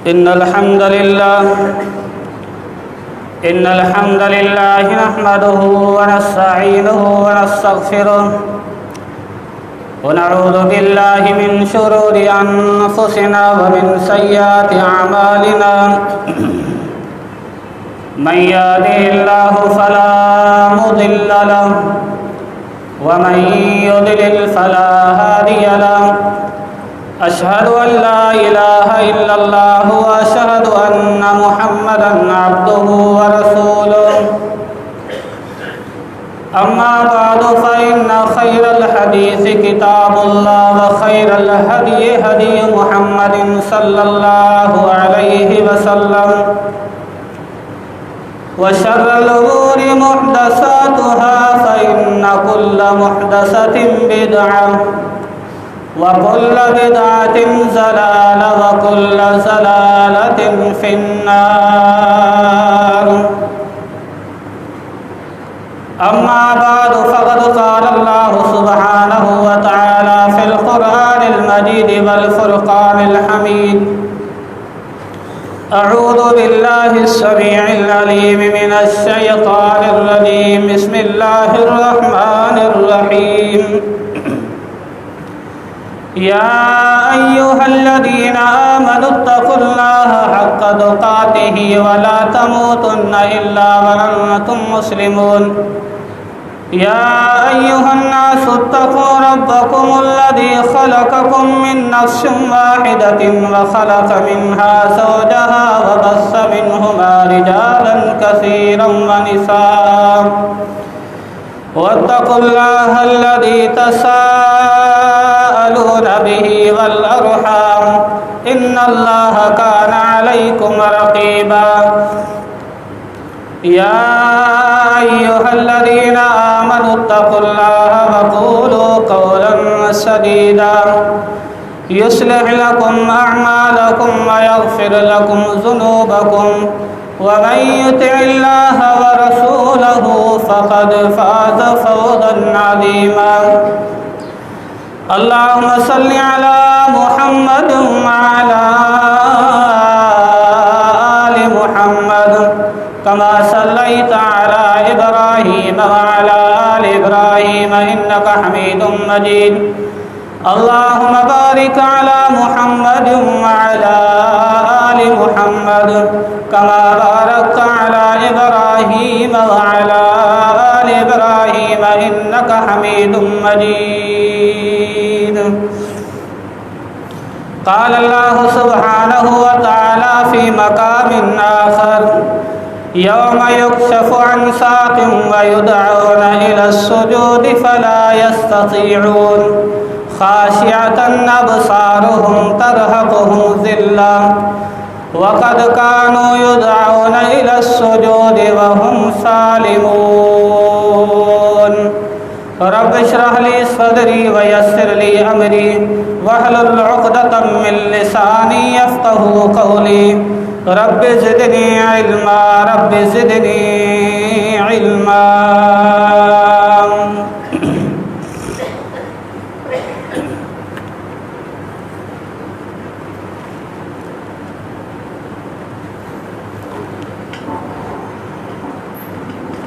إن الحمد لله نحمده ونستعينه ونستغفره ونعوذ بالله من شرور أنفسنا ومن سيئات أعمالنا من يهده الله فلا مضل له ومن يضلل فلا هادي له أشهد أن لا إله إلا الله وأشهد أن محمدًا عبده ورسوله أما بعد فإن خير الحديث كتاب الله وخير الهدي هدي محمد صلى الله عليه وسلم وشر الأمور محدثاتها فإن كل محدثة بدعة وكل بدعة ضلالة وكل ضلالة في النار أما بعد فقد قال الله سبحانه وتعالى في القرآن المجيد والفرقان الحميد أعوذ بالله السميع العليم من الشيطان الرجيم بسم الله الرحمن الرحيم يا أيها الذين آمنوا اتقوا الله حق تقاته ولا تموتن إلا وأنتم مسلمون يا أيها الناس اتقوا ربكم الذي خلقكم من نفس واحدة وخلق منها زوجها وبث منهما رجالا كثيرا ونساء واتقوا الله الذي تساءلون به والأرحام إن الله كان عليكم رقيبا يا أيها الذين آمنوا اتقوا الله وقولوا قولا سديدا يصلح لكم أعمالكم ويغفر لكم ذنوبكم ومن يطع الله ورسوله فقد فاز فوزا عظيما اللهم صل على محمد وعلى آل محمد كما صليت على إبراهيم وعلى آل إبراهيم إنك حميد مجيد اللهم بارك على محمد وعلى آل محمد كما باركت على إبراهيم وعلى آل إبراهيم إنك حميد مجيد قال الله سبحانه وتعالى في مقام آخر يوم يكشف عن ساق ويدعون إلى السجود فلا يستطيعون خاشعة أبصارهم ترهقهم ذلة وقد كانوا يدعون إلى السجود وهم سالمون رب اشرح لي صدري ويسر لي أمري واحلل عقدة من لساني يفقهوا قولي رب زدني علما رب زدني علما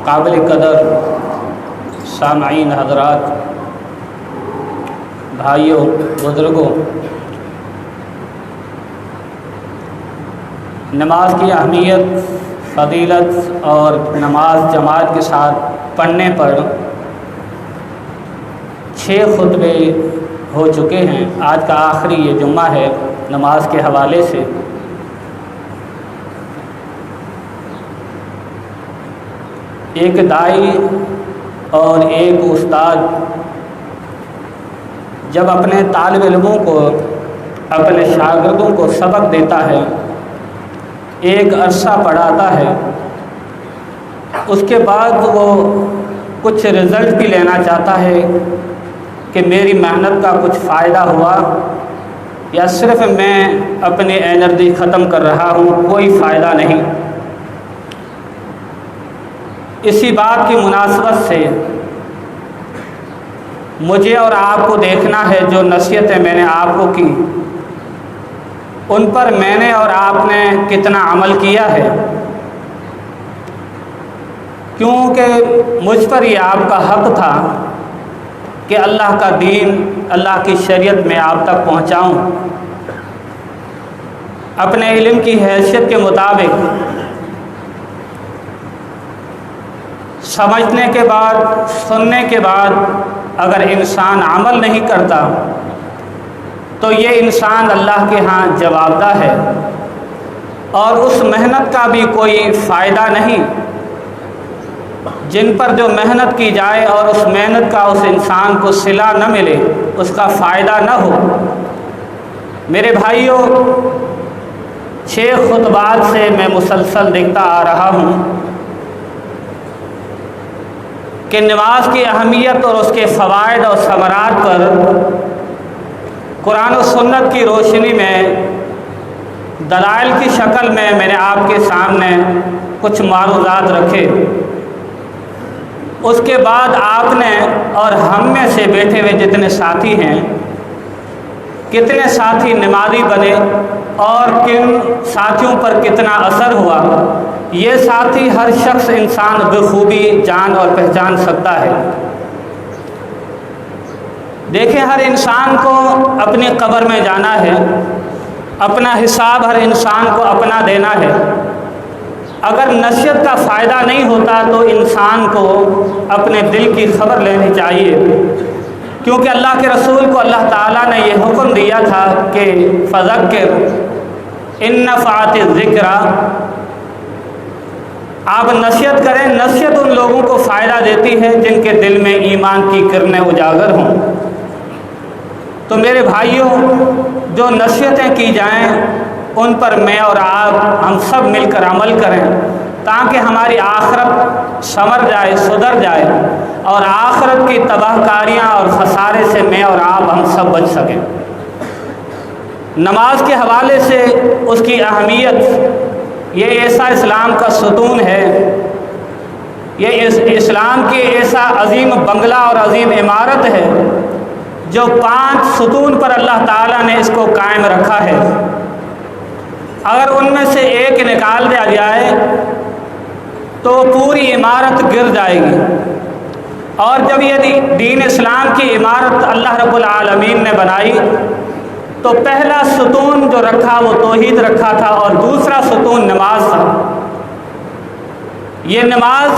قابل قدر سامعین حضرات، بھائیوں، بزرگوں، نماز کی اہمیت، فضیلت اور نماز جماعت کے ساتھ پڑھنے پر 6 خطبے ہو چکے ہیں۔ آج کا آخری یہ جمعہ ہے نماز کے حوالے سے۔ ایک داعی اور ایک استاد جب اپنے طالب علموں کو، اپنے شاگردوں کو سبق دیتا ہے، ایک عرصہ پڑھاتا ہے، اس کے بعد وہ کچھ رزلٹ بھی لینا چاہتا ہے کہ میری محنت کا کچھ فائدہ ہوا یا صرف میں اپنی انرجی ختم کر رہا ہوں، کوئی فائدہ نہیں۔ اسی بات کی مناسبت سے مجھے اور آپ کو دیکھنا ہے جو نصیحتیں میں نے آپ کو کی ان پر میں نے اور آپ نے کتنا عمل کیا ہے، کیونکہ مجھ پر یہ آپ کا حق تھا کہ اللہ کا دین، اللہ کی شریعت میں آپ تک پہنچاؤں، اپنے علم کی حیثیت کے مطابق سمجھنے کے بعد، سننے کے بعد اگر انسان عمل نہیں کرتا تو یہ انسان اللہ کے ہاں جوابدہ ہے، اور اس محنت کا بھی کوئی فائدہ نہیں جن پر جو محنت کی جائے اور اس محنت کا اس انسان کو صلہ نہ ملے، اس کا فائدہ نہ ہو۔ میرے بھائیوں، 6 خطبات سے میں مسلسل دیکھتا آ رہا ہوں کہ نماز کی اہمیت اور اس کے فوائد اور ثمرات پر قرآن و سنت کی روشنی میں دلائل کی شکل میں نے آپ کے سامنے کچھ معروضات رکھے۔ اس کے بعد آپ نے اور ہم میں سے بیٹھے ہوئے جتنے ساتھی ہیں، کتنے ساتھی نمازی بنے اور کن ساتھیوں پر کتنا اثر ہوا، یہ ساتھی ہر شخص انسان بخوبی جان اور پہچان سکتا ہے۔ دیکھیں، ہر انسان کو اپنی قبر میں جانا ہے، اپنا حساب ہر انسان کو اپنا دینا ہے۔ اگر نصیحت کا فائدہ نہیں ہوتا تو انسان کو اپنے دل کی خبر لینی چاہیے، کیونکہ اللہ کے رسول کو اللہ تعالیٰ نے یہ حکم دیا تھا کہ فذکر ان نفعت الذکر، آپ نصیحت کریں۔ نصیحت ان لوگوں کو فائدہ دیتی ہے جن کے دل میں ایمان کی کرنیں اجاگر ہوں۔ تو میرے بھائیوں، جو نصیحتیں کی جائیں ان پر میں اور آپ ہم سب مل کر عمل کریں، تاکہ ہماری آخرت سنور جائے، سدھر جائے، اور آخرت کی تباہ کاریاں اور خسارے سے میں اور آپ ہم سب بچ سکیں۔ نماز کے حوالے سے اس کی اہمیت، یہ ایسا اسلام کا ستون ہے، یہ اسلام کی ایسا عظیم بنگلہ اور عظیم عمارت ہے جو 5 ستون پر اللہ تعالیٰ نے اس کو قائم رکھا ہے۔ اگر ان میں سے ایک نکال دیا جائے تو پوری عمارت گر جائے گی، اور جب یہ دین اسلام کی عمارت اللہ رب العالمین نے بنائی تو پہلا ستون جو رکھا وہ توحید رکھا تھا، اور دوسرا ستون نماز تھا۔ یہ نماز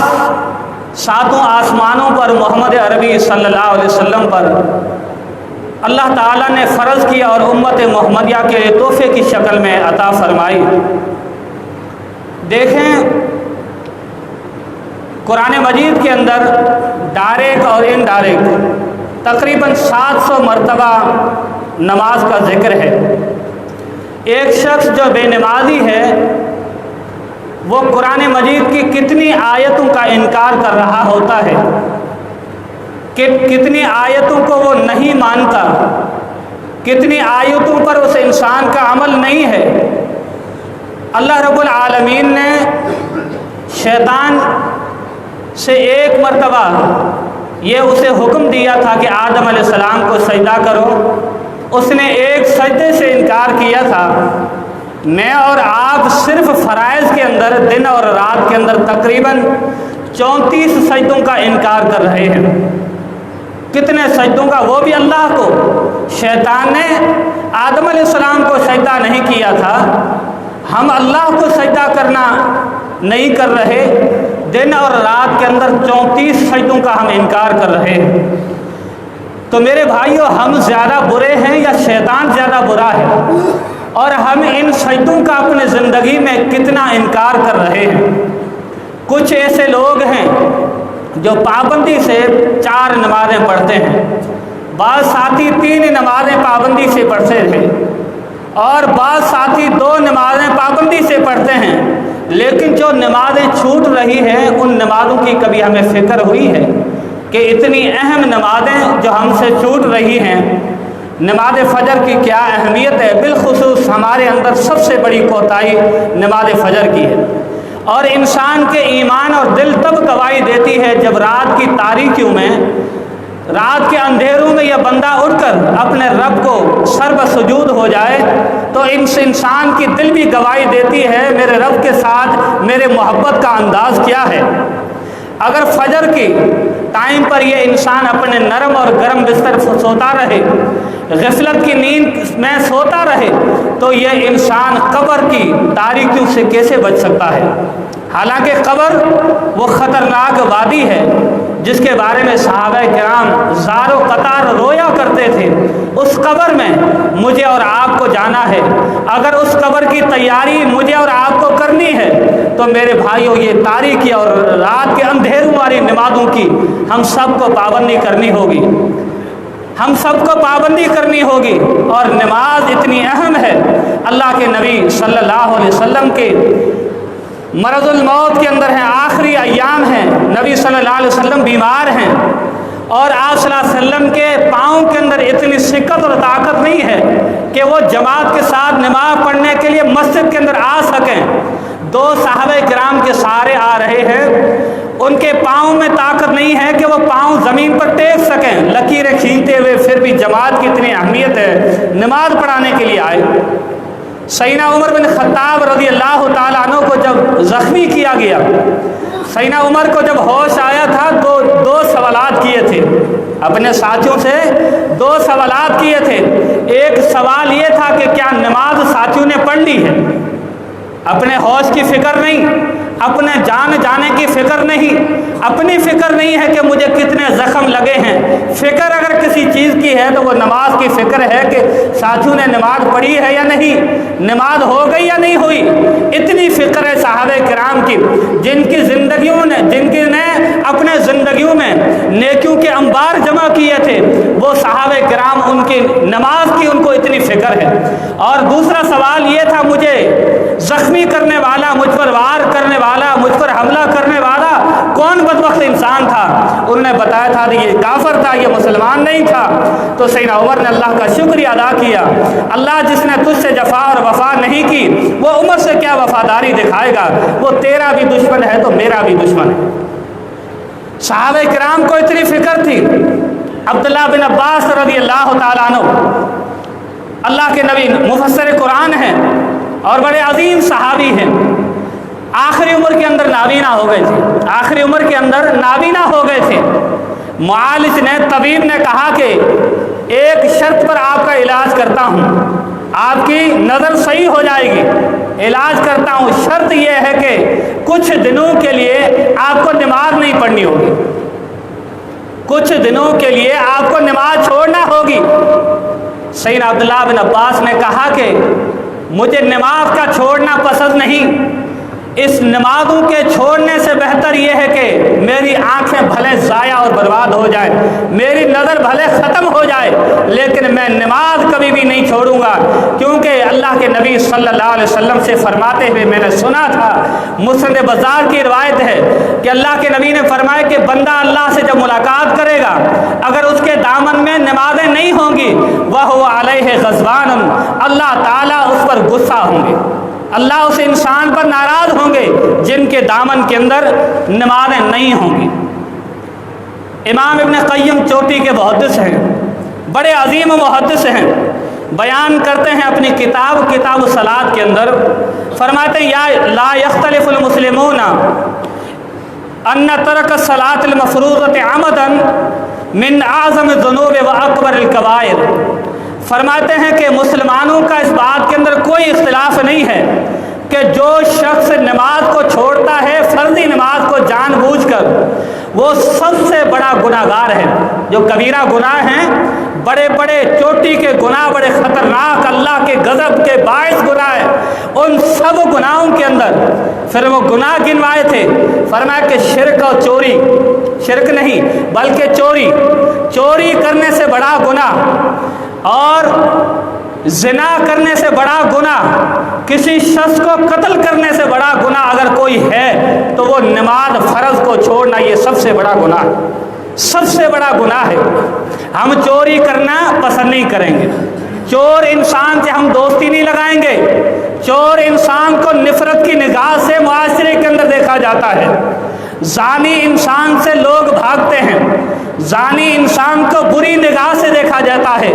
7 آسمانوں پر محمد عربی صلی اللہ علیہ وسلم پر اللہ تعالیٰ نے فرض کیا اور امت محمدیہ کے لیے تحفے کی شکل میں عطا فرمائی۔ دیکھیں، قرآن مجید کے اندر ڈائریکٹ اور انڈائریکٹ تقریباً 700 مرتبہ نماز کا ذکر ہے۔ ایک شخص جو بے نمازی ہے وہ قرآن مجید کی کتنی آیتوں کا انکار کر رہا ہوتا ہے، کتنی آیتوں کو وہ نہیں مانتا، کتنی آیتوں پر اس انسان کا عمل نہیں ہے۔ اللہ رب العالمین نے شیطان سے ایک مرتبہ یہ اسے حکم دیا تھا کہ آدم علیہ السلام کو سجدہ کرو، اس نے ایک سجدے سے انکار کیا تھا۔ میں اور آپ صرف فرائض کے اندر دن اور رات کے اندر تقریباً 34 سجدوں کا انکار کر رہے ہیں۔ کتنے سجدوں کا؟ وہ بھی اللہ کو۔ شیطان نے آدم علیہ السلام کو سجدہ نہیں کیا تھا، ہم اللہ کو سجدہ کرنا نہیں کر رہے، دن اور رات کے اندر 34 سجدوں کا ہم انکار کر رہے ہیں۔ تو میرے بھائیو، ہم زیادہ برے ہیں یا شیطان زیادہ برا ہے؟ اور ہم ان سجدوں کا اپنے زندگی میں کتنا انکار کر رہے ہیں؟ کچھ ایسے لوگ ہیں جو پابندی سے 4 نمازیں پڑھتے ہیں، بعض ساتھی 3 نمازیں پابندی سے پڑھتے ہیں، اور بعض ساتھی 2 نمازیں پابندی سے پڑھتے ہیں، لیکن جو نمازیں چھوٹ رہی ہیں ان نمازوں کی کبھی ہمیں فکر ہوئی ہے کہ اتنی اہم نمازیں جو ہم سے چھوٹ رہی ہیں؟ نماز فجر کی کیا اہمیت ہے، بالخصوص ہمارے اندر سب سے بڑی کوتاہی نماز فجر کی ہے، اور انسان کے ایمان اور دل تب گواہی دیتی ہے جب رات کی تاریکیوں میں رات کے اندھیروں میں یہ بندہ اٹھ کر اپنے رب کو سر بسجود ہو جائے تو اس انسان کی دل بھی گواہی دیتی ہے میرے رب کے ساتھ میرے محبت کا انداز کیا ہے۔ اگر فجر کی ٹائم پر یہ انسان اپنے نرم اور گرم بستر سوتا رہے، غفلت کی نیند میں سوتا رہے، تو یہ انسان قبر کی تاریکیوں سے کیسے بچ سکتا ہے؟ حالانکہ قبر وہ خطرناک وادی ہے جس کے بارے میں صحابہ کرام زار و قطار رویا کرتے تھے۔ اس قبر میں مجھے اور آپ کو جانا ہے، اگر اس قبر کی تیاری مجھے اور آپ کو کرنی ہے تو میرے بھائیوں یہ تاریکی اور رات کے اندھیروں والی نمازوں کی ہم سب کو پابندی کرنی ہوگی، ہم سب کو پابندی کرنی ہوگی۔ اور نماز اتنی اہم ہے، اللہ کے نبی صلی اللہ علیہ وسلم کے مرض الموت کے اندر ہیں، آخری ایام ہیں، نبی صلی اللہ علیہ وسلم بیمار ہیں اور آپ صلی اللہ علیہ وسلم کے پاؤں کے اندر اتنی سکت اور طاقت نہیں ہے کہ وہ جماعت کے ساتھ نماز پڑھنے کے لیے مسجد کے اندر آ سکیں۔ دو صحابہ کرام کے سہارے آ رہے ہیں، ان کے پاؤں میں طاقت نہیں ہے کہ وہ پاؤں زمین پر ٹیک سکیں، لکیریں کھینچتے ہوئے پھر بھی جماعت کی اتنی اہمیت ہے، نماز پڑھانے کے لیے آئے۔ سیدنا عمر بن خطاب رضی اللہ تعالیٰ عنہ کو جب زخمی کیا گیا، سیدنا عمر کو جب ہوش آیا تھا تو دو سوالات کیے تھے، اپنے ساتھیوں سے دو سوالات کیے تھے۔ ایک سوال یہ تھا کہ کیا نماز ساتھیوں نے پڑھ لی ہے؟ اپنے ہوش کی فکر نہیں، اپنے جان جانے کی فکر نہیں، اپنی فکر نہیں ہے کہ مجھے کتنے زخم لگے ہیں۔ فکر اگر کسی چیز کی ہے تو وہ نماز کی فکر ہے کہ ساتھیوں نے نماز پڑھی ہے یا نہیں، نماز ہو گئی یا نہیں ہوئی۔ اتنی فکر ہے صحابہ کرام کی، جن کی نے اپنے زندگیوں میں نیکیوں کے انبار جمع کیے تھے، وہ صحابہ کرام ان کی نماز کی ان کو اتنی فکر ہے۔ اور دوسرا سوال یہ تھا، مجھے زخمی کرنے والا، مجھ پر وار کرنے والا، مجھ پر حملہ کرنے والا کون بدبخت انسان تھا؟ انہوں نے بتایا تھا کہ یہ کافر تھا، یہ مسلمان نہیں تھا۔ تو سیدنا عمر نے اللہ کا شکریہ ادا کیا، اللہ جس نے تجھ سے جفا اور وفا نہیں کی وہ عمر سے کیا وفاداری دکھائے گا؟ وہ تیرا بھی دشمن ہے تو میرا بھی دشمن ہے۔ صحابہ کرام کو اتنی فکر تھی۔ عبداللہ بن عباس رضی اللہ تعالیٰ عنہ اللہ کے نبی مفسر قرآن ہیں اور بڑے عظیم صحابی ہیں، آخری عمر کے اندر نابینا ہو گئے تھے، آخری عمر کے اندر نابینا ہو گئے تھے۔ معالج نے، طبیب نے کہا کہ ایک شرط پر آپ کا علاج کرتا ہوں، آپ کی نظر صحیح ہو جائے گی، علاج کرتا ہوں، شرط یہ ہے کہ کچھ دنوں کے لیے آپ کو نماز نہیں پڑھنی ہوگی، کچھ دنوں کے لیے آپ کو نماز چھوڑنا ہوگی۔ سیدنا عبداللہ بن عباس نے کہا کہ مجھے نماز کا چھوڑنا پسند نہیں، اس نمازوں کے چھوڑنے سے بہتر یہ ہے کہ میری آنکھیں بھلے ضائع اور برباد ہو جائے، میری نظر بھلے ختم ہو جائے، لیکن میں نماز کبھی بھی نہیں چھوڑوں گا، کیونکہ اللہ کے نبی صلی اللہ علیہ وسلم سے فرماتے ہوئے میں نے سنا تھا، مسند بازار کی روایت ہے کہ اللہ کے نبی نے فرمایا کہ بندہ اللہ سے جب ملاقات کرے گا، اگر اس کے دامن میں نمازیں نہیں ہوں گی، وَهُوَ عَلَيْهِ غَضْبَانٌ، اللہ تعالیٰ اس پر غصہ ہوں گے، اللہ اس انسان پر ناراض ہوں گے جن کے دامن کے اندر نمازیں نہیں ہوں گی۔ امام ابن قیم چوٹی کے محدث ہیں، بڑے عظیم محدث ہیں، بیان کرتے ہیں اپنی کتاب الصلاۃ کے اندر، فرماتے ہیں یا لا یختلف المسلمون ان ترک الصلاۃ المفروضۃ عمدا من اعظم الذنوب واکبر الکبائر۔ فرماتے ہیں کہ مسلمانوں کا اس بات کے اندر کوئی اختلاف نہیں ہے کہ جو شخص نماز کو چھوڑتا ہے، فرضی نماز کو جان بوجھ کر، وہ سب سے بڑا گناہ گار ہے۔ جو کبیرہ گناہ ہیں، بڑے بڑے چوٹی کے گناہ، بڑے خطرناک اللہ کے غضب کے باعث گناہ ہے، ان سب گناہوں کے اندر پھر وہ گناہ گنوائے تھے، فرمایا کہ شرک اور چوری، شرک نہیں بلکہ چوری کرنے سے بڑا گناہ اور زنا کرنے سے بڑا گناہ، کسی شخص کو قتل کرنے سے بڑا گناہ اگر کوئی ہے تو وہ نماز فرض کو چھوڑنا، یہ سب سے بڑا گناہ ہے، سب سے بڑا گناہ ہے۔ ہم چوری کرنا پسند نہیں کریں گے، چور انسان سے ہم دوستی نہیں لگائیں گے، چور انسان کو نفرت کی نگاہ سے معاشرے کے اندر دیکھا جاتا ہے۔ زانی انسان سے لوگ بھاگتے ہیں، زانی انسان کو بری نگاہ سے دیکھا جاتا ہے،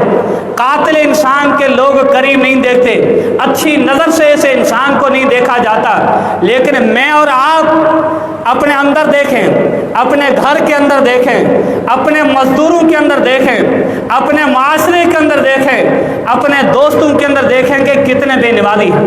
قاتل انسان کے لوگ قریب نہیں دیکھتے، اچھی نظر سے ایسے انسان کو نہیں دیکھا جاتا۔ لیکن میں اور آپ اپنے اندر دیکھیں، اپنے گھر کے اندر دیکھیں، اپنے مزدوروں کے اندر دیکھیں، اپنے معاشرے کے اندر دیکھیں، اپنے دوستوں کے اندر دیکھیں کہ کتنے بے نمازی ہیں،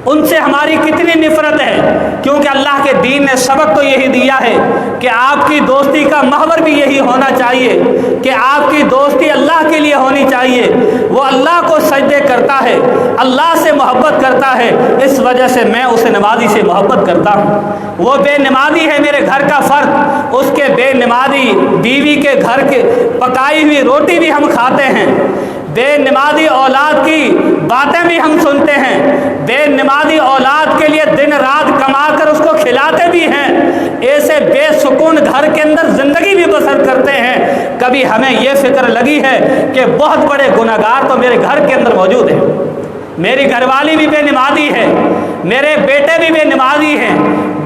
ان سے ہماری کتنی نفرت ہے، کیونکہ اللہ کے دین نے سبق تو یہی دیا ہے کہ آپ کی دوستی کا محور بھی یہی ہونا چاہیے کہ آپ کی دوستی اللہ کے لیے ہونی چاہیے۔ وہ اللہ کو سجدے کرتا ہے، اللہ سے محبت کرتا ہے، اس وجہ سے میں اسے نمازی سے محبت کرتا ہوں۔ وہ بے نمازی ہے میرے گھر کا فرد، اس کے بے نمازی بیوی کے گھر کے پکائی ہوئی روٹی بھی ہم کھاتے ہیں، بے نمازی اولاد کی باتیں بھی ہم سنتے ہیں، بے نمازی اولاد کے لیے دن رات کما کر اس کو کھلاتے بھی ہیں، ایسے بے سکون گھر کے اندر زندگی بھی بسر کرتے ہیں۔ کبھی ہمیں یہ فکر لگی ہے کہ بہت بڑے گنہگار تو میرے گھر کے اندر موجود ہیں، میری گھر والی بھی بے نمازی ہے، میرے بیٹے بھی بے نمازی ہیں،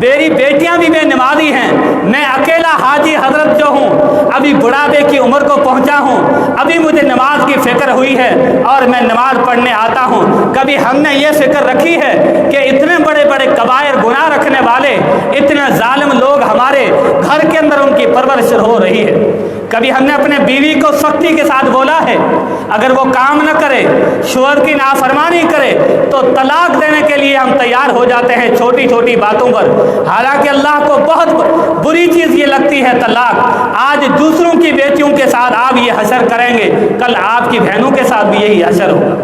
میری بیٹیاں بھی بے نمازی ہیں، میں اکیلا حاجی حضرت جو ہوں، ابھی بڑھاپے کی عمر کو پہنچا ہوں، ابھی مجھے نماز کی فکر ہوئی ہے اور میں نماز پڑھنے آتا ہوں۔ کبھی ہم نے یہ فکر رکھی ہے کہ اتنے بڑے بڑے کبائر گناہ رکھنے والے، اتنے ظالم لوگ ہمارے گھر کے اندر ان کی پرورش ہو رہی ہے۔ کبھی ہم نے اپنے بیوی کو سختی کے ساتھ بولا ہے اگر وہ کام نہ کرے، شوہر کی نافرمانی کرے تو طلاق دینے کے لیے ہم تیار ہو جاتے ہیں چھوٹی چھوٹی باتوں پر، حالانکہ اللہ کو بہت بری چیز یہ لگتی ہے طلاق۔ آج دوسروں کی بیٹیوں کے ساتھ آپ یہ حشر کریں گے، کل آپ کی بہنوں کے ساتھ بھی یہی حشر ہوگا،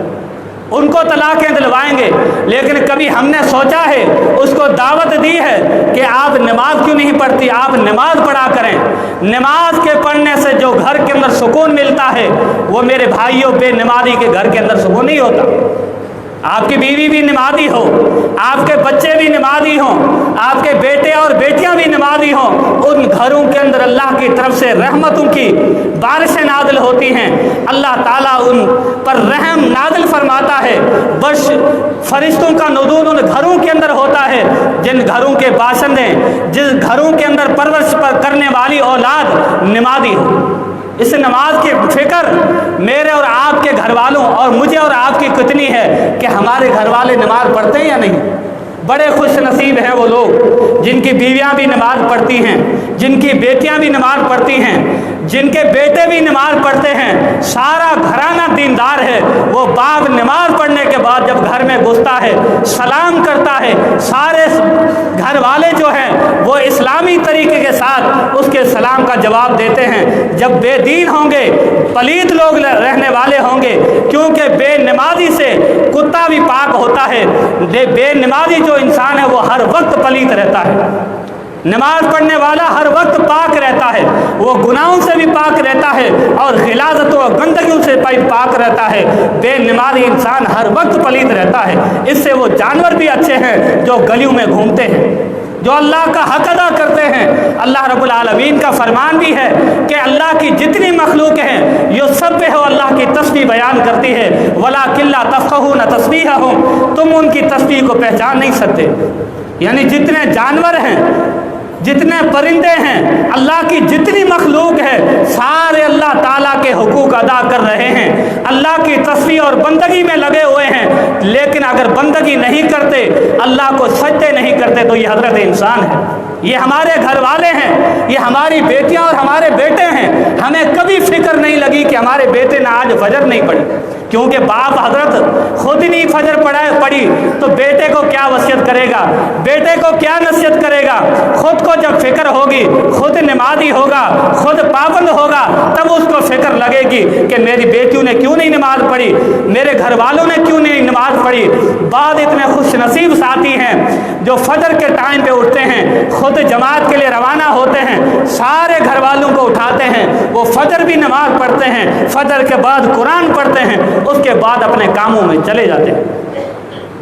ان کو طلاقیں دلوائیں گے۔ لیکن کبھی ہم نے سوچا ہے، اس کو دعوت دی ہے کہ آپ نماز کیوں نہیں پڑھتی، آپ نماز پڑھا کریں۔ نماز کے پڑھنے سے جو گھر کے اندر سکون ملتا ہے وہ میرے بھائیوں بے نمازی کے گھر کے اندر سکون نہیں ہوتا۔ آپ کی بیوی بھی نمازی ہو، آپ کے بچے بھی نمازی ہوں، آپ کے بیٹے اور بیٹیاں بھی نمازی ہوں، ان گھروں کے اندر اللہ کی طرف سے رحمتوں کی بارشیں نازل ہوتی ہیں، اللہ تعالیٰ ان پر رحم نازل فرماتا ہے، بس فرشتوں کا نزول ان گھروں کے اندر ہوتا ہے جن گھروں کے باشندے، جس گھروں کے اندر پرورش کرنے والی اولاد نمازی ہو۔ اس نماز کی فکر میرے اور آپ کے گھر والوں اور مجھے اور آپ کی کتنی ہے کہ ہمارے گھر والے نماز پڑھتے ہیں یا نہیں؟ بڑے خوش نصیب ہیں وہ لوگ جن کی بیویاں بھی نماز پڑھتی ہیں، جن کی بیٹیاں بھی نماز پڑھتی ہیں، جن کے بیٹے بھی نماز پڑھتے ہیں، سارا گھرانہ دیندار ہے۔ وہ باپ نماز پڑھنے کے بعد جب گھر میں گھستا ہے سلام کرتا ہے، سارے گھر والے جو ہیں وہ اسلامی طریقے کے ساتھ اس کے سلام کا جواب دیتے ہیں۔ جب بے دین ہوں گے، پلیت لوگ رہنے والے ہوں گے، کیونکہ بے نمازی سے کتا بھی پاک ہوتا ہے، بے نمازی جو انسان ہے وہ ہر وقت پلیت رہتا ہے۔ نماز پڑھنے والا ہر وقت پاک رہتا ہے، وہ گناہوں سے بھی پاک رہتا ہے اور غلاظت و گندگیوں سے پاک رہتا ہے۔ بے نمازی انسان ہر وقت پلیت رہتا ہے، اس سے وہ جانور بھی اچھے ہیں جو گلیوں میں گھومتے ہیں، جو اللہ کا حق ادا کرتے ہیں۔ اللہ رب العالمین کا فرمان بھی ہے کہ اللہ کی جتنی مخلوق ہیں یہ سب پہ اللہ کی تسبیح بیان کرتی ہے، وَلَٰكِن لَّا تَفْقَهُونَ تَسْبِيحَهُمْ، تم ان کی تسبیح کو پہچان نہیں سکتے۔ یعنی جتنے جانور ہیں، جتنے پرندے ہیں، اللہ کی جتنی مخلوق ہے، سارے اللہ تعالیٰ کے حقوق ادا کر رہے ہیں، اللہ کی تسبیح اور بندگی میں لگے ہوئے ہیں، لیکن اگر بندگی نہیں کرتے، اللہ کو سجدے نہیں کرتے تو یہ حضرت انسان ہے، یہ ہمارے گھر والے ہیں، یہ ہماری بیٹیاں اور ہمارے بیٹے ہیں۔ ہمیں کبھی فکر نہیں لگی کہ ہمارے بیٹے نے آج فجر نہیں پڑھی، کیونکہ باپ حضرت خود ہی نہیں فجر پڑھی تو بیٹے کو کیا وصیت کرے گا، بیٹے کو کیا نصیحت کرے گا؟ خود کو جب فکر ہوگی، خود نمازی ہوگا، خود پابند ہوگا، تب اس کو فکر لگے گی کہ میری بیٹیوں نے کیوں نہیں نماز پڑھی، میرے گھر والوں نے کیوں نہیں نماز پڑھی۔ بعد اتنے خوش نصیب ساتھی ہیں جو فجر کے ٹائم پہ اٹھتے ہیں، خود جماعت کے لیے روانہ ہوتے ہیں، سارے گھر والوں کو اٹھاتے ہیں، وہ فجر بھی نماز پڑھتے ہیں، فجر کے بعد قرآن پڑھتے ہیں، اس کے بعد اپنے کاموں میں چلے جاتے ہیں۔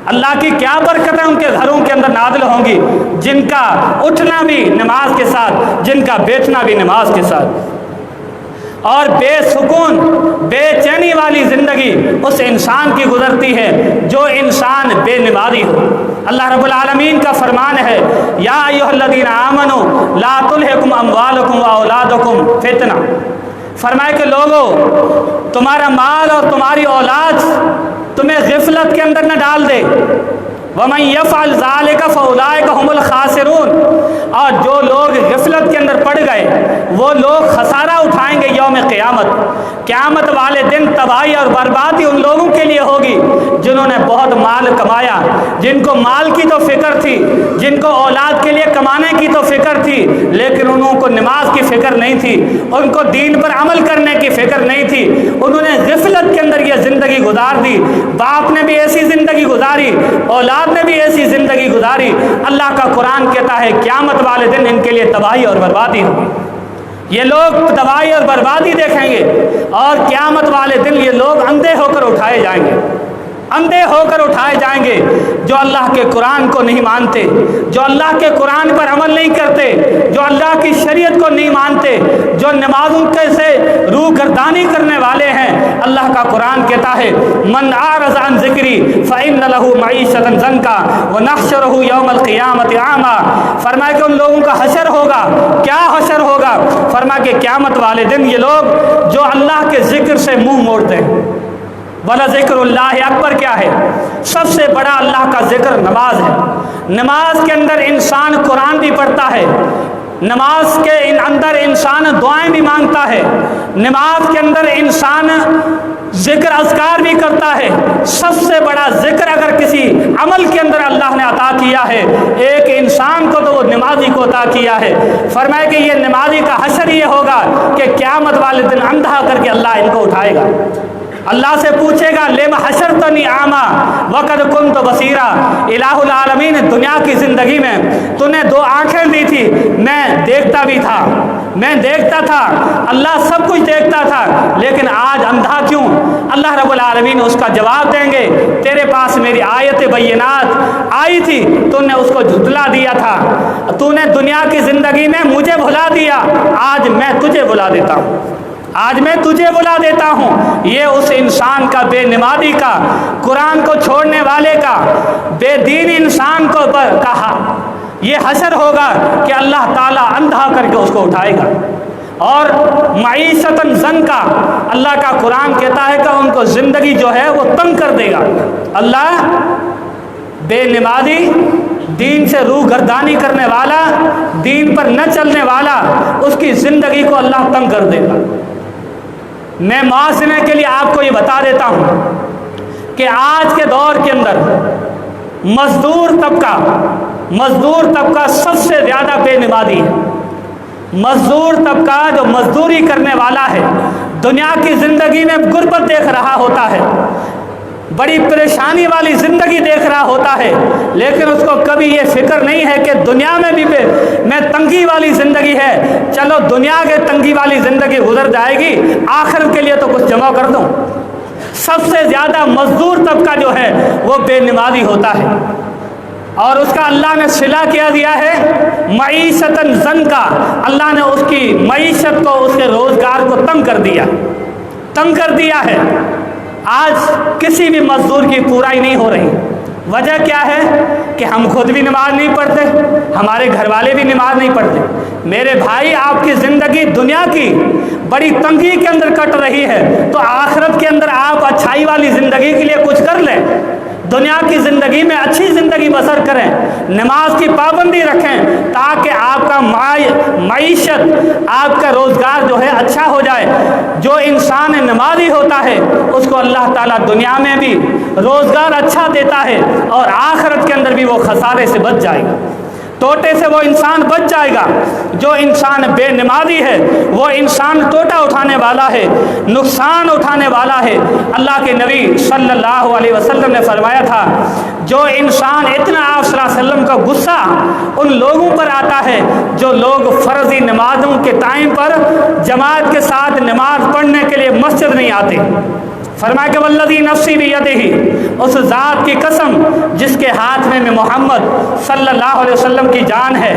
اللہ کی کیا برکتیں ان کے گھروں کے اندر نازل ہوں گی، جن کا اٹھنا بھی نماز کے ساتھ، جن کا بیٹھنا بھی نماز کے ساتھ۔ اور بے سکون، بے چینی والی زندگی اس انسان کی گزرتی ہے جو انسان بے نمازی ہو۔ اللہ رب العالمین کا فرمان ہے یا ایھا الذین آمنوا لا تلھکم اموالکم واولادکم فتنہ، فرمائے کہ لوگوں تمہارا مال اور تمہاری اولاد تمہیں غفلت کے اندر نہ ڈال دے، وَمَن يَفْعَلْ ذَلِكَ فَأُولَٰئِكَ هُمُ الْخَاسِرُونَ، اور جو لوگ غفلت کے اندر پڑ گئے وہ لوگ خسارہ اٹھائیں گے یوم قیامت والے دن تباہی اور بربادی ان لوگوں کے لیے ہوگی جنہوں نے بہت مال کمایا، جن کو مال کی تو فکر تھی، جن کو اولاد کے لیے کمانے کی تو فکر تھی، لیکن انہوں کو نماز کی فکر نہیں تھی، ان کو دین پر عمل کرنے کی فکر نہیں تھی، انہوں نے غفلت کے اندر یہ زندگی گزار دی، باپ نے بھی ایسی زندگی گزاری، اولاد نے بھی ایسی زندگی گزاری۔ اللہ کا قرآن کہتا ہے قیامت والے دن ان کے لیے تباہی اور بربادی ہوگی، یہ لوگ تباہی اور بربادی دیکھیں گے، اور قیامت والے دن یہ لوگ اندھے ہو کر اٹھائے جائیں گے، اندھے ہو کر اٹھائے جائیں گے، جو اللہ کے قرآن کو نہیں مانتے، جو اللہ کے قرآن پر عمل نہیں کرتے، جو اللہ کی شریعت کو نہیں مانتے، جو نمازوں کے سے روح گردانی کرنے والے ہیں۔ اللہ کا قرآن کہتا ہے من اعرض عن ذکری فإن له معیشۃ ضنکا ونحشرہ یوم القیامۃ اعمی، فرمایا کہ ان لوگوں کا حشر ہوگا، کیا حشر ہوگا؟ فرمایا کہ قیامت والے دن یہ لوگ جو اللہ کے ذکر سے منہ موڑتے ہیں، بلا ذکر اللہ اکبر کیا ہے؟ سب سے بڑا اللہ کا ذکر نماز ہے۔ نماز کے اندر انسان قرآن بھی پڑھتا ہے، نماز کے اندر انسان دعائیں بھی مانگتا ہے، نماز کے اندر انسان ذکر اذکار بھی کرتا ہے۔ سب سے بڑا ذکر اگر کسی عمل کے اندر اللہ نے عطا کیا ہے ایک انسان کو تو وہ نمازی کو عطا کیا ہے۔ فرمایا کہ یہ نمازی کا حشر یہ ہوگا کہ قیامت والے دن اندھا کر کے اللہ ان کو اٹھائے گا، اللہ سے پوچھے گا لم حشرتنی اعمیٰ وقد کنت بصیرا، الہ العالمین دنیا کی زندگی میں تو نے دو آنکھیں دی تھی، میں دیکھتا بھی تھا، میں دیکھتا تھا، اللہ سب کچھ دیکھتا تھا، لیکن آج اندھا کیوں؟ اللہ رب العالمین اس کا جواب دیں گے تیرے پاس میری آیت بینات آئی تھی، تو نے اس کو جھٹلا دیا تھا، تو نے دنیا کی زندگی میں مجھے بھلا دیا، آج میں تجھے بلا دیتا ہوں، آج میں تجھے بلا دیتا ہوں۔ یہ اس انسان کا، بے نمازی کا، قرآن کو چھوڑنے والے کا، بے دین انسان کو کہا یہ حشر ہوگا کہ اللہ تعالیٰ اندھا کر کے اس کو اٹھائے گا۔ اور معیشت ضنکا، اللہ کا قرآن کہتا ہے کہ ان کو زندگی جو ہے وہ تنگ کر دے گا۔ اللہ بے نمازی، دین سے روح گردانی کرنے والا، دین پر نہ چلنے والا، اس کی زندگی کو اللہ تنگ کر دے گا۔ میں معاشرے کے لیے آپ کو یہ بتا دیتا ہوں کہ آج کے دور کے اندر مزدور طبقہ سب سے زیادہ بے نمازی ہے۔ مزدور طبقہ جو مزدوری کرنے والا ہے دنیا کی زندگی میں غربت دیکھ رہا ہوتا ہے، بڑی پریشانی والی زندگی دیکھ رہا ہوتا ہے، لیکن اس کو کبھی یہ فکر نہیں ہے کہ دنیا میں بھی میں تنگی والی زندگی ہے، چلو دنیا کے تنگی والی زندگی گزر جائے گی، آخرت کے لیے تو کچھ جمع کر دوں۔ سب سے زیادہ مزدور طبقہ جو ہے وہ بے نمازی ہوتا ہے، اور اس کا اللہ نے صلہ کیا دیا ہے معیشت ضنکا، اللہ نے اس کی معیشت کو، اس کے روزگار کو تنگ کر دیا ہے۔ آج کسی بھی مزدور کی پورائی نہیں ہو رہی، وجہ کیا ہے کہ ہم خود بھی نماز نہیں پڑھتے، ہمارے گھر والے بھی نماز نہیں پڑھتے۔ میرے بھائی آپ کی زندگی دنیا کی بڑی تنگی کے اندر کٹ رہی ہے، تو آخرت کے اندر آپ اچھائی والی زندگی کے لیے کچھ کر لیں، دنیا کی زندگی میں اچھی زندگی بسر کریں، نماز کی پابندی رکھیں، تاکہ آپ کا معیشت، آپ کا روزگار جو ہے اچھا ہو جائے۔ جو انسان نمازی ہوتا ہے اس کو اللہ تعالیٰ دنیا میں بھی روزگار اچھا دیتا ہے، اور آخرت کے اندر بھی وہ خسارے سے بچ جائے گا، ٹوٹے سے وہ انسان بچ جائے گا۔ جو انسان بے نمازی ہے وہ انسان ٹوٹا اٹھانے والا ہے، نقصان اٹھانے والا ہے۔ اللہ کے نبی صلی اللہ علیہ وسلم نے فرمایا تھا جو انسان اتنا، آپ صلی اللہ علیہ وسلم کا غصہ ان لوگوں پر آتا ہے جو لوگ فرضی نمازوں کے ٹائم پر جماعت کے ساتھ نماز پڑھنے کے لیے مسجد نہیں آتے۔ فرمایا کہ والذی نفسی بیدہ، اس ذات کی قسم جس کے ہاتھ میں محمد صلی اللہ علیہ وسلم کی جان ہے،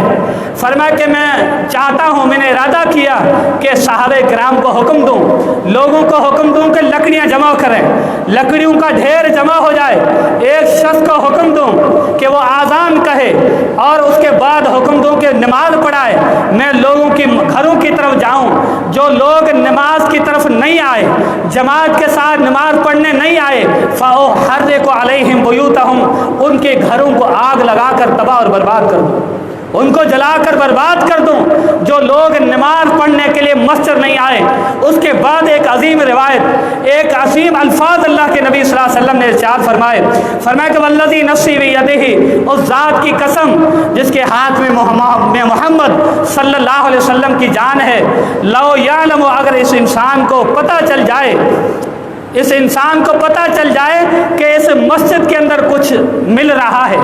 فرمایا کہ میں چاہتا ہوں، میں نے ارادہ کیا کہ صحابہ کرام کو حکم دوں، لوگوں کو حکم دوں کہ لکڑیاں جمع کریں، لکڑیوں کا ڈھیر جمع ہو جائے، ایک شخص کو حکم دوں کہ وہ آذان کہے اور اس کے بعد حکم دوں کہ نماز پڑھائے، میں لوگوں کی گھروں کی طرف جاؤں، جو لوگ نماز کی طرف نہیں آئے، جماعت کے ساتھ نماز پڑھنے نہیں آئے، فَأُحَرِّقُ عَلَيْهِمْ بُيُوتَهُمْ، ان کے گھروں کو آگ لگا کر تباہ اور برباد کر دوں، ان کو جلا کر برباد کر دوں، جو لوگ نماز پڑھنے کے لیے مسجد نہیں آئے۔ اس کے بعد ایک عظیم روایت، ایک عظیم الفاظ اللہ کے نبی صلی اللہ علیہ وسلم نے ارشاد فرمایا کہ والذی نفسی بیدہ، اس ذات کی قسم جس کے ہاتھ میں محمد صلی اللہ علیہ وسلم کی جان ہے، لو یعلم، اگر اس انسان کو پتہ چل جائے، اس انسان کو پتہ چل جائے کہ اس مسجد کے اندر کچھ مل رہا ہے،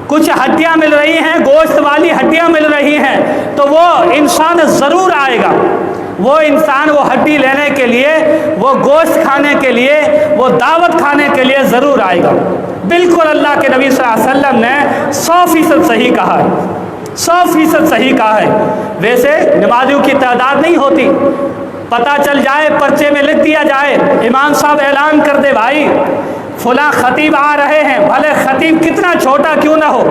کچھ ہڈیاں مل رہی ہیں، گوشت والی ہڈیاں مل رہی ہیں، تو وہ انسان ضرور آئے گا، وہ انسان وہ ہڈی لینے کے لیے، وہ گوشت کھانے کے لیے، وہ دعوت کھانے کے لیے ضرور آئے گا۔ بالکل اللہ کے نبی صلی اللہ علیہ وسلم نے 100% صحیح کہا ہے، 100% صحیح کہا ہے۔ ویسے نمازیوں کی تعداد نہیں ہوتی، پتہ چل جائے، پرچے میں لکھ دیا جائے، امام صاحب اعلان کر دے بھائی فلاں خطیب آ رہے ہیں، بھلے خطیب کتنا چھوٹا کیوں نہ ہو،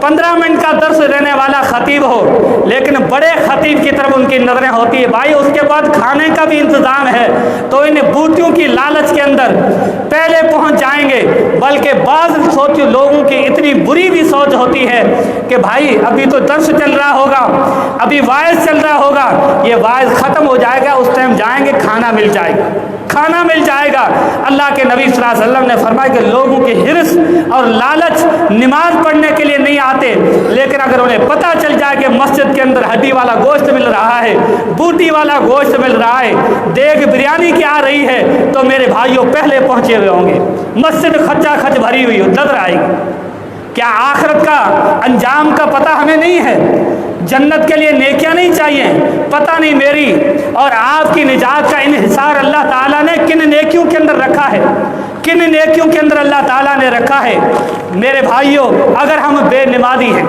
15 منٹ کا درس دینے والا خطیب ہو، لیکن بڑے خطیب کی طرف ان کی نظریں ہوتی ہے، بھائی اس کے بعد کھانے کا بھی انتظام ہے، تو ان بوٹیوں کی لالچ کے اندر پہلے پہنچ جائیں گے۔ بلکہ بعض لوگوں کی اتنی بری بھی سوچ ہوتی ہے کہ بھائی ابھی تو درس چل رہا ہوگا، ابھی واعظ چل رہا ہوگا، یہ واعظ ختم ہو جائے گا، اس ٹائم جائیں گے، کھانا مل جائے گا، کھانا مل جائے گا۔ اللہ کے نبی صلی اللہ علیہ وسلم نے فرمایا کہ لوگوں کی حرص اور لالچ نماز پڑھنے کے لیے نہیں آتے، لیکن اگر انہیں پتہ چل جائے کہ مسجد کے اندر ہڈی والا گوشت مل رہا ہے، بوٹی والا گوشت مل رہا ہے، دیگ بریانی کی آ رہی ہے، تو میرے بھائیوں پہلے پہنچے ہوئے ہوں گے، مسجد کھچا کھچ بھری ہوئی نظر آئے گی۔ کیا آخرت کا انجام کا پتہ ہمیں نہیں ہے؟ جنت کے لیے نیکیاں نہیں چاہیے؟ پتہ نہیں میری اور آپ کی نجات کا انحصار اللہ تعالیٰ نے کن نیکیوں کے اندر رکھا ہے، کن نیکیوں کے اندر اللہ تعالیٰ نے رکھا ہے۔ میرے بھائیوں، اگر ہم بے نمازی ہیں،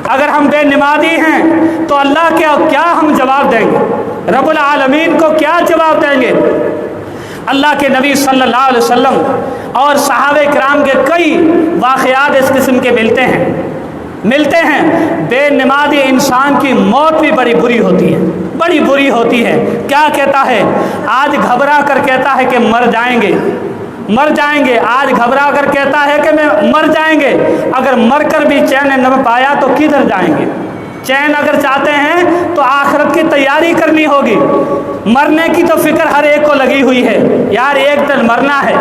اگر ہم بے نمازی ہیں تو اللہ کے کیا ہم جواب دیں گے؟ رب العالمین کو کیا جواب دیں گے؟ اللہ کے نبی صلی اللہ علیہ وسلم اور صحابہ کرام کے کئی واقعات اس قسم کے ملتے ہیں۔ بے نمازی انسان کی موت بھی بڑی بری ہوتی ہے، بڑی بری ہوتی ہے۔ کیا کہتا ہے؟ آج گھبرا کر کہتا ہے کہ مر جائیں گے، مر جائیں گے، آج گھبرا کر کہتا ہے کہ میں مر جائیں گے، اگر مر کر بھی چین نہ پایا تو کدھر جائیں گے؟ چین اگر چاہتے ہیں تو آخرت کی تیاری کرنی ہوگی، مرنے کی تو فکر ہر ایک کو لگی ہوئی ہے، یار ایک دن مرنا ہے،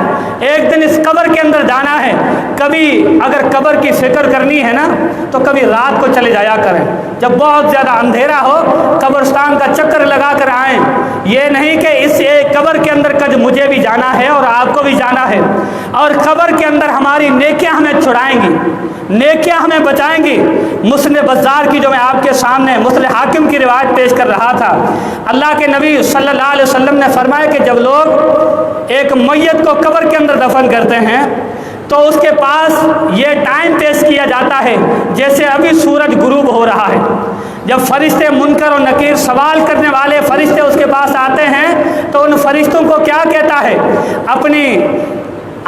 ایک دن اس قبر کے اندر جانا ہے۔ کبھی اگر قبر کی فکر کرنی ہے نا تو کبھی رات کو چلے جایا کریں، جب بہت زیادہ اندھیرا ہو قبرستان کا چکر لگا کر آئیں، یہ نہیں کہ اس ایک قبر کے اندر کج مجھے بھی جانا ہے اور آپ کو بھی جانا ہے، اور قبر کے اندر ہماری نیکیاں ہمیں چھڑائیں گی، نیکیاں ہمیں بچائیں گی۔ مسند بزار کی جو میں آپ کے سامنے مسند حاکم کی روایت پیش کر رہا تھا، اللہ کے نبی صلی اللہ علیہ وسلم نے فرمایا کہ جب لوگ ایک میت کو قبر کے اندر دفن کرتے ہیں تو اس کے پاس یہ ٹائم پیش کیا جاتا ہے جیسے ابھی سورج غروب ہو رہا ہے۔ جب فرشتے منکر اور نکیر سوال کرنے والے فرشتے اس کے پاس آتے ہیں تو ان فرشتوں کو کیا کہتا ہے؟ اپنی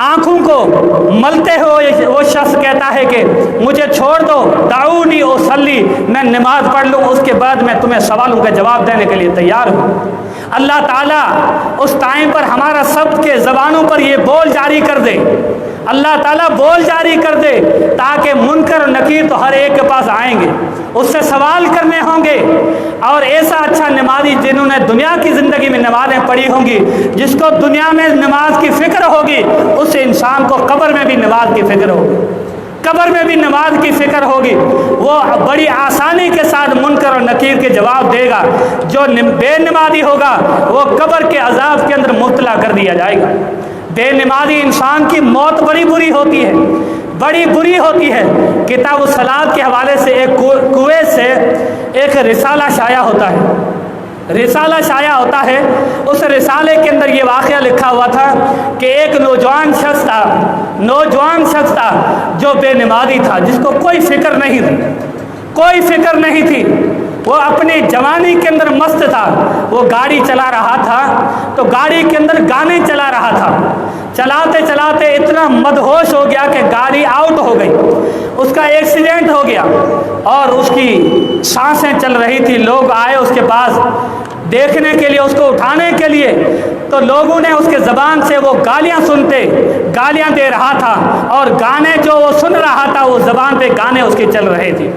آنکھوں کو ملتے ہوئے وہ شخص کہتا ہے کہ مجھے چھوڑ دو، دعونی اصلی، میں نماز پڑھ لوں، اس کے بعد میں تمہیں سوالوں کا جواب دینے کے لیے تیار ہوں۔ اللہ تعالیٰ اس ٹائم پر ہمارا سب کے زبانوں پر یہ بول جاری کر دے، اللہ تعالیٰ بول جاری کر دے تاکہ منکر اور نکیر تو ہر ایک کے پاس آئیں گے، اس سے سوال کرنے ہوں گے۔ اور ایسا اچھا نمازی جنہوں نے دنیا کی زندگی میں نمازیں پڑھی ہوں گی، جس کو دنیا میں نماز کی فکر ہوگی، اس انسان کو قبر میں بھی نماز کی فکر ہوگی، قبر میں بھی نماز کی فکر ہوگی، وہ بڑی آسانی کے ساتھ منکر اور نکیر کے جواب دے گا۔ جو بے نمازی ہوگا وہ قبر کے عذاب کے اندر مبتلا کر دیا جائے گا۔ بے نمازی انسان کی موت بڑی بری ہوتی ہے، بڑی بری ہوتی ہے۔ کتاب الصلاۃ کے حوالے سے ایک کویت سے ایک رسالہ شائع ہوتا ہے، رسالہ شائع ہوتا ہے، اس رسالے کے اندر یہ واقعہ لکھا ہوا تھا کہ ایک نوجوان شخص تھا جو بے نمازی تھا، جس کو کوئی فکر نہیں تھی، کوئی فکر نہیں تھی، وہ اپنی جوانی کے اندر مست تھا۔ وہ گاڑی چلا رہا تھا تو گاڑی کے اندر گانے چلا رہا تھا، چلاتے چلاتے اتنا مدہوش ہو گیا کہ گاڑی آؤٹ ہو گئی، اس کا ایکسیڈنٹ ہو گیا اور اس کی سانسیں چل رہی تھی. لوگ آئے اس کے پاس دیکھنے کے لیے, اس کو اٹھانے کے لیے, تو لوگوں نے اس کے زبان سے وہ گالیاں دے رہا تھا, اور گانے جو وہ سن رہا تھا وہ زبان پہ گانے اس کی چل رہے تھے.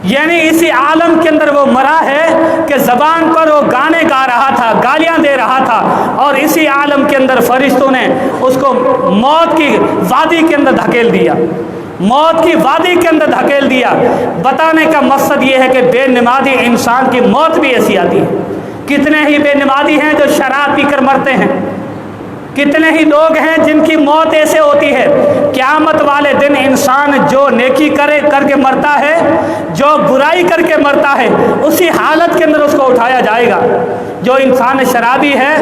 یعنی اسی عالم کے اندر وہ مرا ہے کہ زبان پر وہ گانے گا رہا تھا, گالیاں دے رہا تھا, اور اسی عالم کے اندر فرشتوں نے اس کو موت کی وادی کے اندر دھکیل دیا. موت کی وادی کے اندر دھکیل دیا. بتانے کا مقصد یہ ہے کہ بے نمازی انسان کی موت بھی ایسی آتی ہے. کتنے ہی بے نمازی ہیں جو شراب پی کر مرتے ہیں, کتنے ہی لوگ ہیں جن کی موت ایسے ہوتی ہے. قیامت والے دن انسان جو نیکی کر کے مرتا ہے, جو برائی کر کے مرتا ہے, اسی حالت کے اندر اس کو اٹھایا جائے گا. جو انسان شرابی ہے,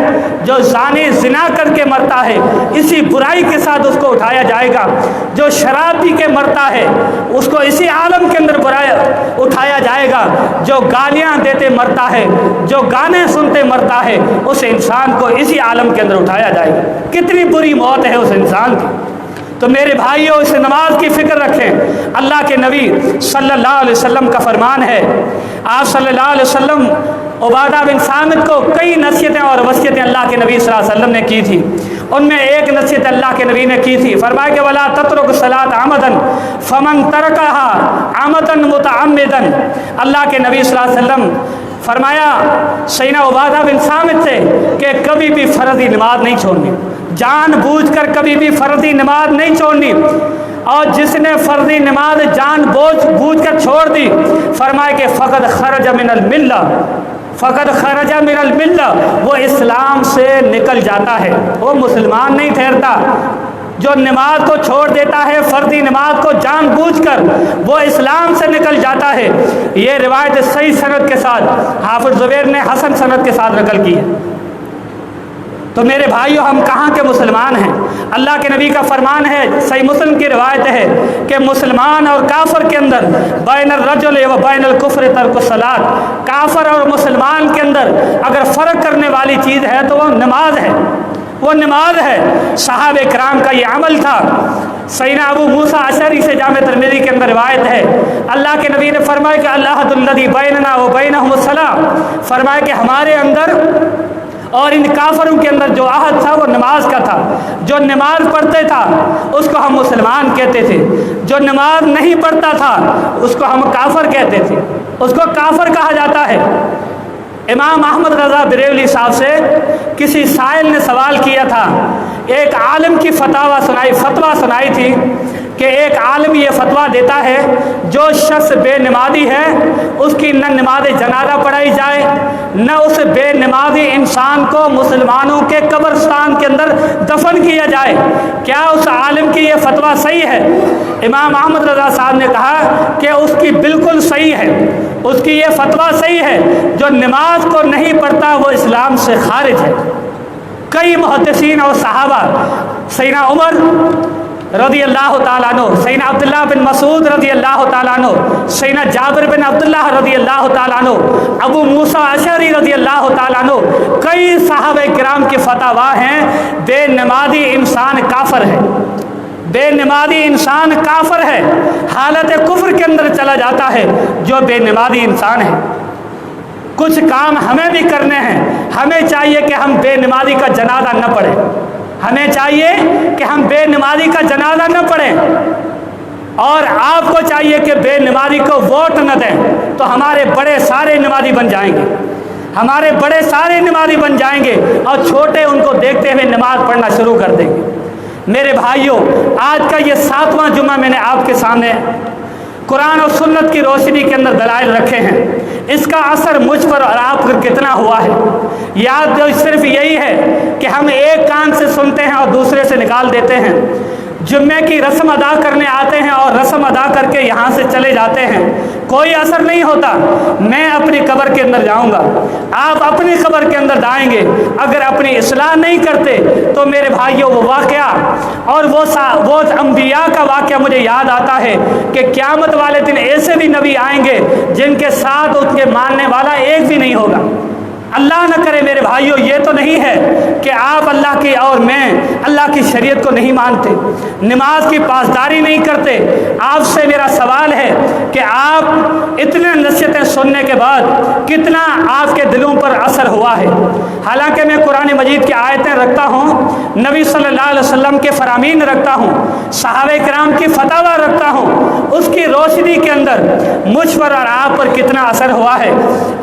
جو زانی زنا کر کے مرتا ہے, اسی برائی کے ساتھ اس کو اٹھایا جائے گا. جو شراب پی کے مرتا ہے اس کو اسی عالم کے اندر اٹھایا جائے گا. جو گالیاں دیتے مرتا ہے, جو گانے سنتے مرتا ہے, اس انسان کو اسی عالم کے اندر اٹھایا جائے گا. کتنی بری موت ہے اس انسان کی. تو میرے بھائیوں, اس نماز کی فکر رکھیں. اللہ کے نبی صلی اللہ علیہ وسلم کا فرمان ہے, آپ صلی اللہ علیہ وسلم عبادہ بن صامت کو کئی نصیحتیں اور وصیتیں اللہ کے نبی صلی اللہ علیہ وسلم نے کی تھی. ان میں ایک نصیحت اللہ کے نبی نے کی تھی, فرمایا کہ ولا تترک الصلاۃ عمدن فمن ترکها عمدا متعمدا. اللہ کے نبی صلی اللہ علیہ وسلم فرمایا سیدنا عبادہ بن صامت سے کہ کبھی بھی فرضی نماز نہیں چھوڑنی, جان بوجھ کر کبھی بھی فرضی نماز نہیں چھوڑنی. اور جس نے فرضی نماز جان بوجھ کر چھوڑ دی, فرمایا کہ فقد خرج من الملہ, فقد خرج من الملہ, وہ اسلام سے نکل جاتا ہے, وہ مسلمان نہیں ٹھہرتا. جو نماز کو چھوڑ دیتا ہے, فرضی نماز کو جان بوجھ کر, وہ اسلام سے نکل جاتا ہے. یہ روایت صحیح سند کے ساتھ حافظ زبیر نے حسن سند کے ساتھ نقل کی ہے. تو میرے بھائیوں, ہم کہاں کے مسلمان ہیں؟ اللہ کے نبی کا فرمان ہے, صحیح مسلم کی روایت ہے کہ مسلمان اور کافر کے اندر بین الرجل و بین الکفر ترک الصلاۃ, کافر اور مسلمان کے اندر اگر فرق کرنے والی چیز ہے تو وہ نماز ہے, وہ نماز ہے. صحابہ کرام کا یہ عمل تھا. سیدنا ابو موسیٰ اشعری سے جامع ترمذی کے اندر روایت ہے, اللہ کے نبی نے فرمایا کہ العہد الذی بیننا و بینہم الصلاۃ, فرمایا کہ ہمارے اندر اور ان کافروں کے اندر جو عہد تھا وہ نماز کا تھا. جو نماز پڑھتے تھا اس کو ہم مسلمان کہتے تھے, جو نماز نہیں پڑھتا تھا اس کو ہم کافر کہتے تھے, اس کو کافر کہا جاتا ہے. امام احمد رضا بریلوی صاحب سے کسی سائل نے سوال کیا تھا, ایک عالم کی فتویٰ سنائی تھی کہ ایک عالم یہ فتویٰ دیتا ہے جو شخص بے نمازی ہے اس کی نہ نماز جنازہ پڑھائی جائے, نہ اس بے نمازی انسان کو مسلمانوں کے قبرستان کے اندر دفن کیا جائے. کیا اس عالم کی یہ فتویٰ صحیح ہے؟ امام احمد رضا صاحب نے کہا کہ اس کی بالکل صحیح ہے, اس کی یہ فتویٰ صحیح ہے. جو نماز کو نہیں پڑھتا وہ اسلام سے خارج ہے. کئی محدثین اور صحابہ, سیدنا عمر رضی اللہ تعالیٰ عنہ, سیدنا عبداللہ بن مسعود رضی اللہ تعالیٰ عنہ, سیدنا جابر بن عبداللہ رضی اللہ تعالیٰ عنہ, ابو موسیٰ اشعری رضی اللہ تعالیٰ عنہ, کئی صحابہ کرام کی فتویٰ ہیں بے نمازی انسان کافر ہے, بے نمازی انسان کافر ہے, حالت کفر کے اندر چلا جاتا ہے جو بے نمازی انسان ہے. کچھ کام ہمیں بھی کرنے ہیں. ہمیں چاہیے کہ ہم بے نمازی کا جنازہ نہ پڑھیں, ہمیں چاہیے کہ ہم بے نمازی کا جنازہ نہ پڑھیں, اور آپ کو چاہیے کہ بے نمازی کو ووٹ نہ دیں, تو ہمارے بڑے سارے نمازی بن جائیں گے, ہمارے بڑے سارے نمازی بن جائیں گے, اور چھوٹے ان کو دیکھتے ہوئے نماز پڑھنا شروع کر دیں گے. میرے بھائیوں, آج کا یہ 7واں جمعہ میں نے آپ کے سامنے قرآن اور سنت کی روشنی کے اندر دلائل رکھے ہیں. اس کا اثر مجھ پر اور آپ پر کتنا ہوا ہے؟ یاد جو صرف یہی ہے کہ ہم ایک کان سے سنتے ہیں اور دوسرے سے نکال دیتے ہیں. جمعے کی رسم ادا کرنے آتے ہیں اور رسم ادا کر کے یہاں سے چلے جاتے ہیں, کوئی اثر نہیں ہوتا. میں اپنی قبر کے اندر جاؤں گا, آپ اپنی قبر کے اندر جائیں گے. اگر اپنی اصلاح نہیں کرتے تو میرے بھائیوں وہ واقعہ اور وہ انبیاء کا واقعہ مجھے یاد آتا ہے کہ قیامت والے دن ایسے بھی نبی آئیں گے جن کے ساتھ ان کے ماننے والا ایک بھی نہیں ہوگا. اللہ نہ کرے میرے بھائیوں، یہ تو نہیں ہے کہ آپ اللہ کی اور میں اللہ کی شریعت کو نہیں مانتے، نماز کی پاسداری نہیں کرتے۔ آپ سے میرا سوال ہے کہ آپ اتنے نصیحتیں سننے کے بعد کتنا آپ کے دلوں پر اثر ہوا ہے؟ حالانکہ میں قرآن مجید کی آیتیں رکھتا ہوں، نبی صلی اللہ علیہ وسلم کے فرامین رکھتا ہوں، صحابہ کرام کی فتاوی رکھتا ہوں، اس کی روشنی کے اندر مجھ پر اور آپ پر کتنا اثر ہوا ہے،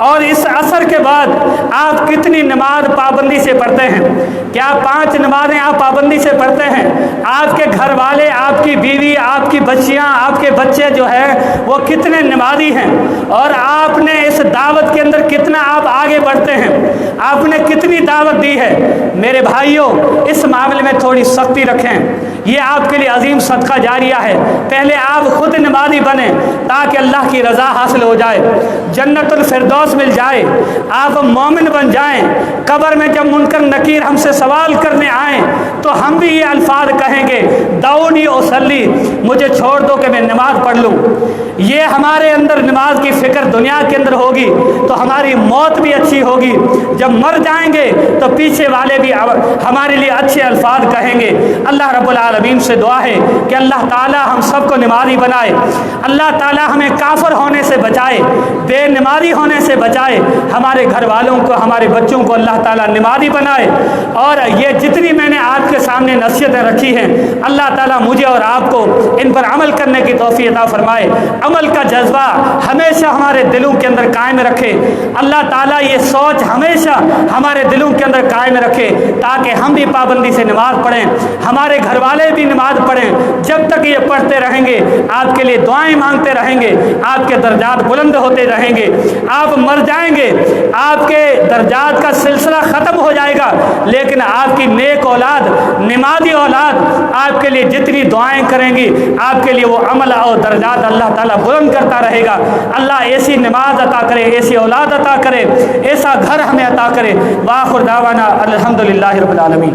اور اس اثر کے بعد آپ کتنی نماز پابندی سے پڑھتے ہیں؟ کیا 5 نمازیں آپ پابندی سے پڑھتے ہیں؟ آپ کے گھر والے، آپ کی بیوی، آپ کی بچیاں، آپ کے بچے جو ہے وہ کتنے نمازی ہیں؟ اور آپ نے اس دعوت کے اندر کتنا آپ آگے بڑھتے ہیں؟ آپ نے کتنی دعوت دی ہے؟ میرے بھائیوں، اس معاملے میں تھوڑی سختی رکھیں، یہ آپ کے لیے عظیم صدقہ جاریہ ہے۔ پہلے آپ خود نمازی بنیں تاکہ اللہ کی رضا حاصل ہو جائے، جنت الفردوس مل جائے، آپ مومن بن جائیں۔ قبر میں جب منکر نکیر ہم سے سوال کرنے آئیں تو ہم بھی یہ الفاظ کہیں گے، دعونی اصلی، مجھے چھوڑ دو کہ میں نماز پڑھ لوں۔ یہ ہمارے اندر نماز کی فکر دنیا کے اندر ہوگی تو ہماری موت بھی اچھی ہوگی، جب مر جائیں گے تو پیچھے والے بھی ہمارے لیے اچھے الفاظ کہیں گے۔ اللہ رب العالمین سے دعا ہے کہ اللہ تعالی ہم سب کو نمازی بنائے، اللہ تعالی ہمیں کافر ہونے سے بچائے، بے نمازی ہونے سے بچائے، ہمارے گھر والوں کو، ہمارے بچوں کو اللہ تعالی نمازی بنائے۔ اور یہ جتنی میں نے آپ کے سامنے نصیحتیں رکھی ہیں، اللہ تعالی مجھے اور آپ کو ان پر عمل کرنے کی توفیق عطا فرمائے، عمل کا جذبہ ہمیشہ ہمارے دلوں کے اندر قائم رکھے۔ اللہ تعالیٰ یہ سوچ ہمیشہ ہمارے دلوں کے اندر قائم رکھے تاکہ ہم بھی پابندی سے نماز پڑھیں، ہمارے گھر والے بھی نماز پڑھیں۔ جب تک یہ پڑھتے رہیں گے، آپ کے لیے دعائیں مانگتے رہیں گے، آپ کے درجات بلند ہوتے رہیں گے۔ آپ مر جائیں گے، آپ کے درجات کا سلسلہ ختم ہو جائے گا، لیکن آپ کی نیک اولاد، نمازی اولاد آپ کے لیے جتنی دعائیں کریں گی، آپ کے لیے وہ عمل اور درجات اللہ تعالیٰ بلند کرتا رہے گا۔ اللہ ایسی نماز عطا کرے، ایسی اولاد عطا کرے، ایسا گھر ہمیں عطا کرے۔ وآخر دعوانا الحمدللہ رب العالمین۔